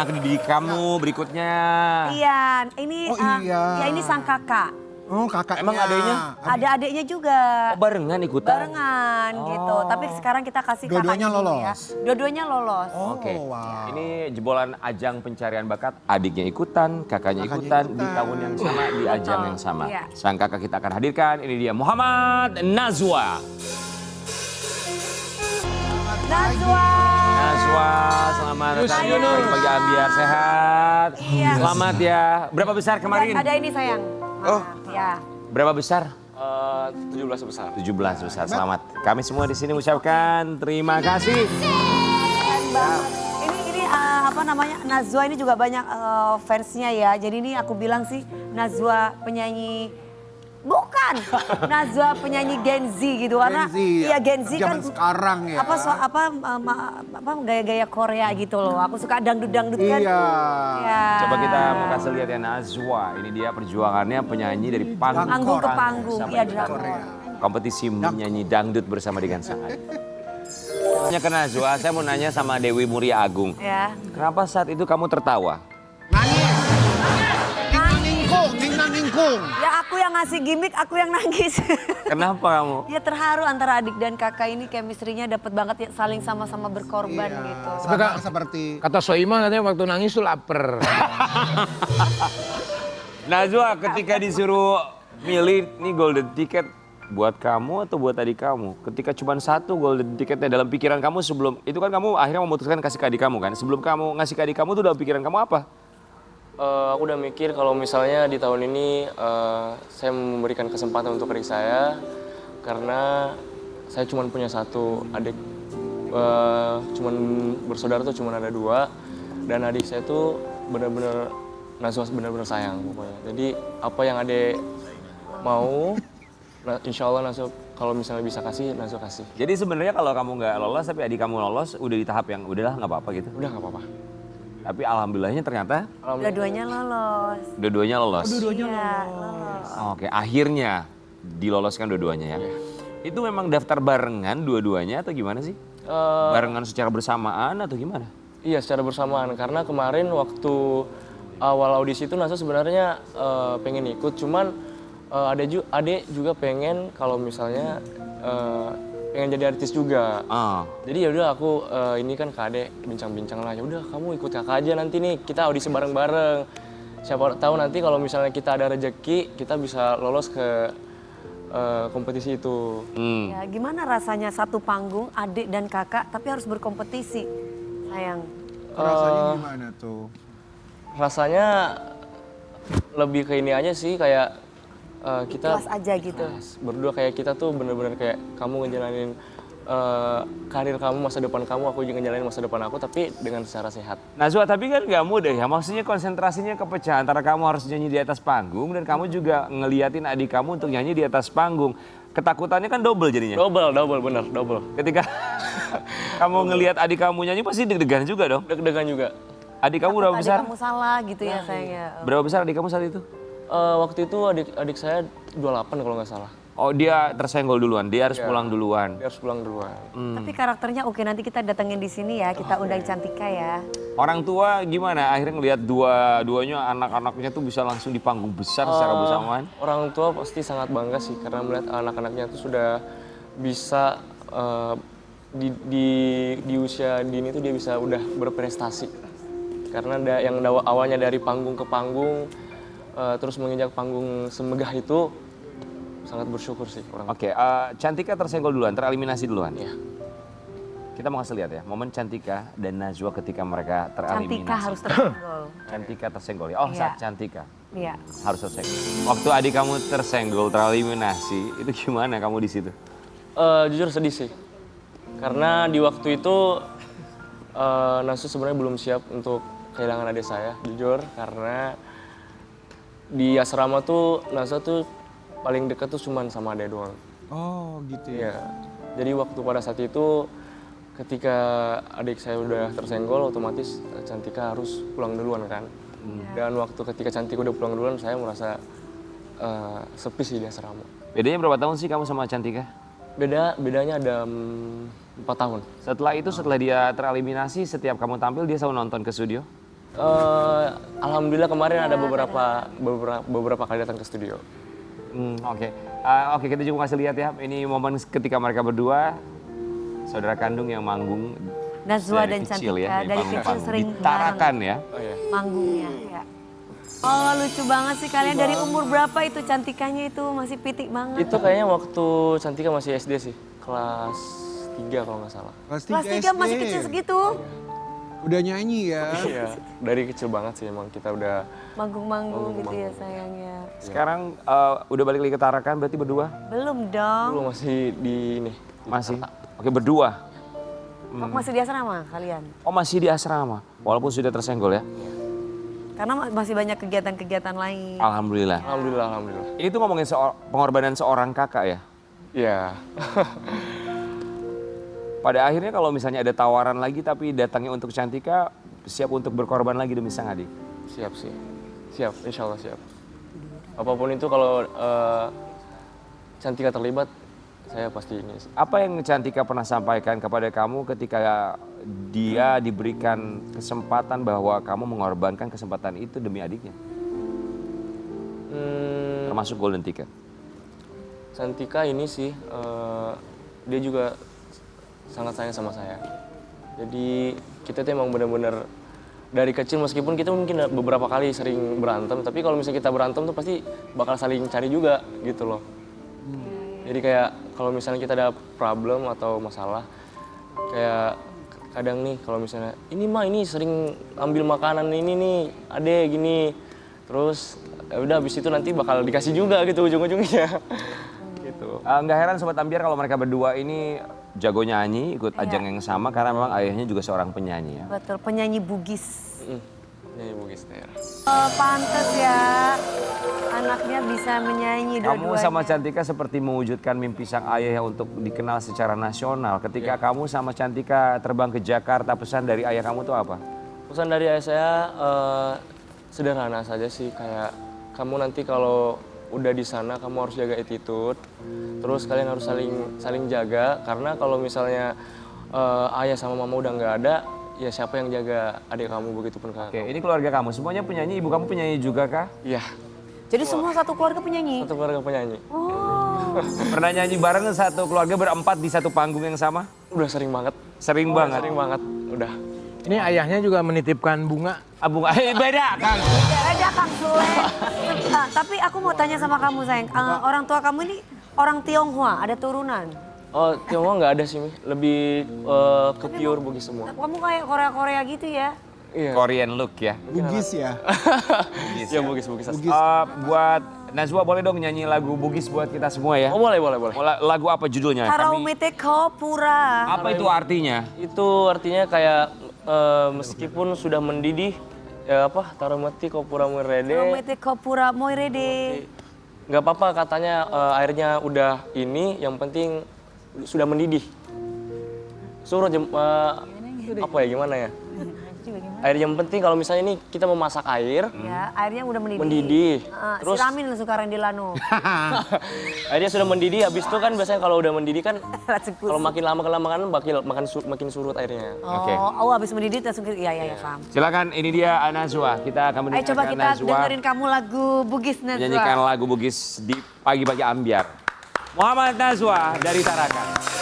anak didik kamu berikutnya. Iya, ini Oh, iya. ya ini sang kakak. Oh kakaknya. Emang adiknya? Ada adiknya juga. Oh, barengan ikutan? Barengan gitu. Tapi sekarang kita kasih Dua-duanya kakaknya dulu ya. lolos? Dua-duanya lolos. Oh, Oke, wow. ini jebolan ajang pencarian bakat. Adiknya ikutan, kakaknya ikutan, di tahun yang sama, di ajang yang sama. Iya. Sang kakak kita akan hadirkan, ini dia Muhammad Nazwa. Nazwa. Nazwa, selamat datang ya. Pagi Ambiar, sehat. Iya. Selamat ya. Berapa besar kemarin? Ada ini sayang. Oh. Ya. Berapa besar? 17 besar. 17 besar. Selamat. Kami semua di sini mengucapkan terima kasih. Keren banget. Ini apa namanya, Nazwa ini juga banyak fansnya ya. Jadi ini aku bilang sih Nazwa penyanyi, bukan Nazwa penyanyi Gen Z gitu karena Gen Z, ya. iya Gen Z kan Zaman sekarang ya. apa gaya-gaya Korea gitu loh. Aku suka dangdut-dangdut kan. Iya. Ya. Coba kita mau kasih lihat ya Nazwa. Ini dia perjuangannya penyanyi dari panggung Panggung ke panggung, sampai iya dengan drakor. kompetisi menyanyi dangdut bersama dengan sangat. Tanya ke Nazwa, saya mau nanya sama Dewi Muria Agung. Ya. Kenapa saat itu kamu tertawa? Nangis. Ningkung, ningkung. Ya aku yang ngasih gimmick, aku yang nangis. Kenapa kamu? Ya terharu antara adik dan kakak ini chemistry-nya dapet banget ya, saling sama-sama berkorban Iya, gitu. sama seperti Kata Soima katanya waktu nangis tuh lapar. Nazwa, ketika disuruh milih nih golden ticket buat kamu atau buat adik kamu? Ketika cuma satu golden ticketnya dalam pikiran kamu sebelum, itu kan kamu akhirnya memutuskan kasih ke adik kamu kan? Sebelum kamu ngasih ke adik kamu tuh dalam pikiran kamu apa? Aku udah mikir kalau misalnya di tahun ini saya memberikan kesempatan untuk adik saya karena saya cuma punya satu adik, cuman bersaudara tuh cuma ada dua dan adik saya tuh benar-benar Nazwa benar-benar sayang pokoknya. Jadi apa yang adik mau, insya Allah Nazwa kalau misalnya bisa kasih, Nazwa kasih. Jadi sebenarnya kalau kamu nggak lolos tapi adik kamu lolos, udah di tahap yang udahlah nggak apa-apa gitu. Udah nggak apa-apa. Tapi alhamdulillahnya ternyata Dua-duanya lolos. dua-duanya lolos. Iya, lolos. Oke, akhirnya diloloskan dua-duanya ya. Itu memang daftar barengan dua-duanya atau gimana sih? Barengan secara bersamaan atau gimana? Iya secara bersamaan karena kemarin waktu awal audisi itu Nazwa sebenarnya pengen ikut cuman adek juga pengen kalau misalnya pengen jadi artis juga. Jadi ya udah aku ini kan ke adek bincang-bincang lah, ya udah kamu ikut kakak aja nanti nih kita audisi bareng-bareng. Siapa tahu nanti kalau misalnya kita ada rezeki kita bisa lolos ke kompetisi itu. Ya, gimana rasanya satu panggung adik dan kakak tapi harus berkompetisi, sayang? rasanya gimana tuh? Rasanya lebih ke ini aja sih kayak kita Kelas aja gitu. berdua kayak kita tuh bener-bener kayak kamu ngejalanin karir kamu, masa depan kamu, aku juga ngejalanin masa depan aku tapi dengan secara sehat. Nazwa, tapi kan nggak mudah ya, maksudnya konsentrasinya kepecah antara kamu harus nyanyi di atas panggung dan kamu juga ngeliatin adik kamu untuk nyanyi di atas panggung. Ketakutannya kan double jadinya. Double, bener, double. Ketika kamu ngelihat adik kamu nyanyi pasti deg-degan juga dong. Deg-degan juga. Adik kamu berapa Adik besar? kamu salah gitu ya sayangnya. Berapa besar adik kamu saat itu? Waktu itu adik saya 28 kalau nggak salah. Oh, dia tersenggol duluan, dia harus pulang duluan. Dia harus pulang duluan. Tapi karakternya oke, nanti kita datengin di sini ya, kita undang Cantika ya. Orang tua gimana akhirnya ngelihat dua-duanya anak-anaknya tuh bisa langsung di panggung besar secara bersamaan? Orang tua pasti sangat bangga sih karena melihat anak-anaknya tuh sudah bisa di usia dini tuh dia bisa udah berprestasi. Karena yang awalnya dari panggung ke panggung terus menginjak panggung semegah itu sangat bersyukur sih orang. Oke, Cantika tersenggol duluan, tereliminasi duluan. Iya. Kita mau kasih lihat ya, momen Cantika dan Nazwa ketika mereka tereliminasi. Cantika harus tersenggol. Cantika tersenggol ya. Oh, Iya. saat Cantika Iya. harus tersenggol. Waktu adik kamu tersenggol, tereliminasi, itu gimana kamu di situ? Jujur sedih sih. Karena di waktu itu Nazwa sebenarnya belum siap untuk kehilangan adik saya, jujur karena di asrama tuh Nazwa tuh paling dekat tuh cuman sama adek doang. Oh gitu ya. Iya. Jadi waktu pada saat itu ketika adik saya udah tersenggol otomatis Cantika harus pulang duluan kan. Dan waktu ketika Cantika udah pulang duluan saya merasa sepi sih di asrama. Bedanya berapa tahun sih kamu sama Cantika? Bedanya ada 4 tahun. Setelah itu, setelah dia tereliminasi, setiap kamu tampil dia selalu nonton ke studio? Alhamdulillah kemarin ada beberapa kali datang ke studio. Oke. Oke, kita juga kasih lihat ya. Ini momen ketika mereka berdua, saudara kandung yang manggung Najwa dari dan kecil Cantika ya, dari kecil sering di Tarakan ya. Oh iya. manggungnya ya. Oh lucu banget sih kalian, dari umur berapa itu Cantikanya itu masih pitik banget? Itu kayaknya waktu Cantika masih SD sih, kelas 3 kalau nggak salah. Kelas Kelas 3 masih kecil segitu? Udah nyanyi ya. Iya, dari kecil banget sih emang kita udah Manggung-manggung gitu ya sayangnya. Sekarang udah balik lagi ke Tarakan berarti berdua? Belum dong. dulu masih di ini. Masih? Oke, berdua. Masih di asrama kalian? Oh, masih di asrama. Walaupun sudah tersenggol ya. Karena masih banyak kegiatan-kegiatan lain. Alhamdulillah. Alhamdulillah. Itu ngomongin pengorbanan seorang kakak ya. Iya. Pada akhirnya kalau misalnya ada tawaran lagi tapi datangnya untuk Cantika, siap untuk berkorban lagi demi sang adik? Siap sih. Siap, insya Allah siap. Apapun itu kalau Cantika terlibat, saya pasti ini. Apa yang Cantika pernah sampaikan kepada kamu ketika dia diberikan kesempatan bahwa kamu mengorbankan kesempatan itu demi adiknya? Termasuk golden ticket. Cantika ini sih, dia juga sangat sayang sama saya. Jadi kita tuh emang benar-benar dari kecil, meskipun kita mungkin beberapa kali sering berantem, tapi kalau misalnya kita berantem tuh pasti bakal saling cari juga gitu loh. Jadi kayak kalau misalnya kita ada problem atau masalah, kayak kadang nih kalau misalnya ini sering ambil makanan ini nih, adek gini, terus ya udah habis itu nanti bakal dikasih juga gitu ujung-ujungnya. Gitu. Nggak heran Sobat Ambiar kalau mereka berdua ini jago nyanyi, ikut ajang yang sama karena memang ayahnya juga seorang penyanyi ya. Betul, penyanyi Bugis. Nyanyi Bugis daerah. Pantes ya anaknya bisa menyanyi Kamu dua-duanya. sama Cantika seperti mewujudkan mimpi sang ayah untuk dikenal secara nasional. Ketika kamu sama Cantika terbang ke Jakarta, pesan dari ayah kamu tuh apa? Pesan dari ayah saya sederhana saja sih, kayak kamu nanti kalau udah di sana kamu harus jaga attitude, terus kalian harus saling jaga, karena kalau misalnya ayah sama mama udah nggak ada, ya siapa yang jaga adik kamu, begitupun kak. Oke, ini keluarga kamu semuanya penyanyi, ibu kamu penyanyi juga kah? Iya, Jadi semua satu keluarga penyanyi? satu keluarga penyanyi. Oh, Pernah nyanyi bareng satu keluarga berempat di satu panggung yang sama? Udah sering banget. Sering banget. Sering banget, udah. Ini ayahnya juga menitipkan bunga. Abung, beda Kang. beda Kang Sule. Tapi aku mau tanya sama kamu sayang, orang tua kamu ini orang Tionghoa, ada turunan? Oh, Tionghoa nggak ada sih, Mi. Lebih ke pure Bugis semua. Kamu kayak Korea-Korea gitu ya? Iya. Korean look ya. Bugis ya. Iya, Bugis. Bugis. Buat Najwa boleh dong nyanyi lagu Bugis buat kita semua ya. Oh, boleh. Lagu apa judulnya? Haraumete Kopura. Apa itu artinya? Itu artinya kayak meskipun sudah mendidih, ya apa, Taramati Kopura Murede. Haraumete Kopura Moirede. Nggak apa-apa katanya, airnya udah ini, yang penting sudah mendidih. Suruh apa ya, gimana ya? Air yang penting kalau misalnya ini kita memasak air, Ya, airnya udah mendidih. Mendidih. Terus siramin sekarang di lano. airnya sudah mendidih, habis itu kan biasanya kalau udah mendidih kan, Langsung kalau makin lama kelamaan makin surut airnya. Oke. Oh, habis mendidih langsung iya paham. Silakan, ini dia Najwa. Kita akan Ayo mendengarkan coba kita Najwa dengerin kamu lagu Bugis menyanyikan Najwa. lagu Bugis di pagi-pagi Ambiar. Muhammad Najwa dari Tarakan.